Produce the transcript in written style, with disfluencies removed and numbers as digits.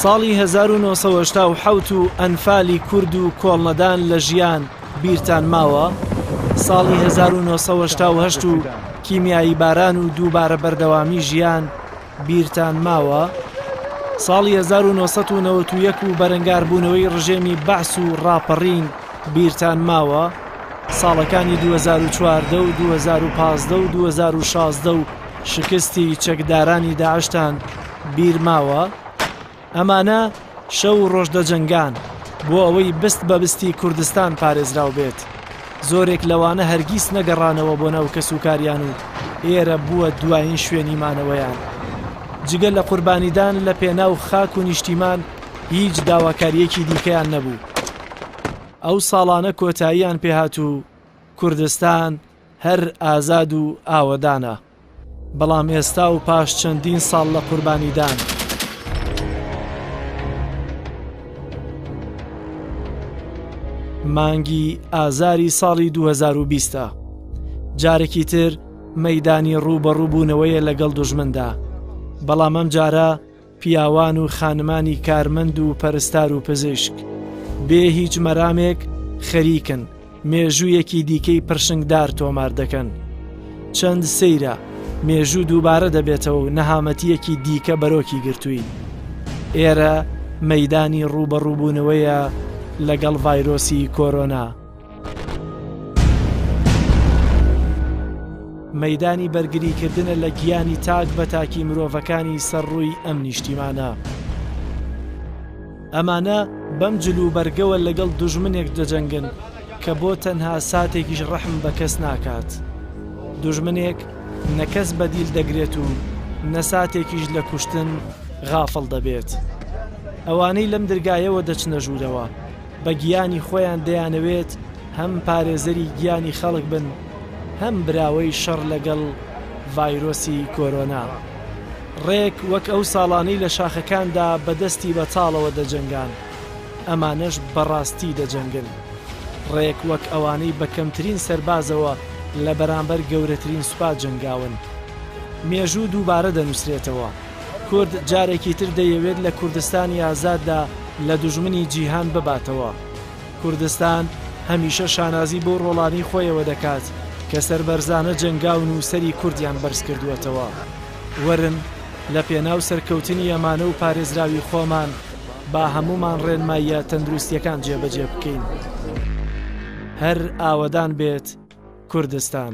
ساڵی 1970 و ئەنفالی کورد و کۆڵنەدان لە ژیان بیرتان ماوە؟ ساڵی 1970 و کیمیایی باران و دووبارە بەردەوامی ژیان بیرتان ماوە؟ ساڵی 1991 و بەرەنگاربوونەوەی ڕژێمی بەعس و ڕاپەڕین بیرتان ماوە؟ ساڵەکانی 2014 و 2015 و 2016 و شکستی چەکدارانی داعشتان بیر ماوە؟ ئەمانە شەو و ڕۆژدەجەنگان بۆ ئەوەی بست بە بستی کوردستان پارێزراو بێت. زۆرێک لەوانە هەرگیز نەگەڕانەوە بۆ ناو کەسوکاریان و ئێرە بووە دوایین شوێنی مانەوەیان. جگەل لە قوربانیدان لە پێناو خاک و نیشتیمان هیچ داواکاریەکی دیکەیان نەبوو. ئەو ساڵانە کۆتاییان پێهات و کوردستان هەر ئازاد و ئاوەدانە. بەڵام ئێستا و پاش چەندین ساڵ لە قوربانیدان مانگی ئازاری ساڵی 2020 جارێکی تر مەیدانی ڕووبەڕووبوونەوەیە لەگەڵ دوژمندا. بەڵام ئەم جارە پیاوان و خانمانی کارمەند و پەرستار و پزیشک بێ هیچ مەرامێک خەریکن مێژوویەکی دیکەی پرشنگدار تۆمار دەکەن. چەند سەیرە مێژوو دووبارە دەبێتەوە و نەهامەتیەکی دیکە بەرۆکی گرتووی. ئێرە مەیدانی ڕووبەڕووبوونەوەیە لەگەڵ ڤایرۆسی کۆرۆنا. مەیدانی بەرگریکردنە لە گیانی تاک بە تاکی مرۆڤەکانی سەرڕووی ئەم نیشتیمانە. ئەمانە بەم جلو بەرگەوە لەگەڵ دوژمنێک دەجەنگن کە بۆ تەنها ساتێکیش ڕەحم بە کەس ناکات. دوژمنێک نەکەس بەدیل دەگرێت و نەساتێکیش لە کوشتن غافڵ دەبێت. ئەوانەی لەم دەرگایەوە دەچنە ژوورەوە بە گیانی خۆیان دەیانەوێت هەم پارێزەری گیانی خەڵک بن هەم براوەی شەڕ لەگەڵ ڤایرۆسی کۆرۆنا. ڕێک وەک ئەو ساڵانەی لە شاخەکاندا بەدەستی بەتاڵەوە دەجەنگان، ئەمانەش بەڕاستی دەجەنگن. ڕێک وەک ئەوانەی بە کەمترین سەربازەوە لە بەرامبەر گەورەترین سوپا جەنگاون. مێژوو دووبارە دەنووسرێتەوە. کورد جارێکی تر دەیەوێت لە کوردستانی ئازاددا لە دوژمنی جیهان بباتەوە. کوردستان هەمیشە شانازی بۆ ڕۆڵانی خۆیەوە دەکات کە سەربەرزانە جەنگاون و سەری کوردیان بەرز کردووەتەوە. وەرن لە پێناو سەرکەوتنی ئەمانە و پارێزراوی خۆمان با هەمومان ڕێنماییە تەندروستیەکان جێبەجێ بکەین. هەر ئاوەدان بێت کوردستان.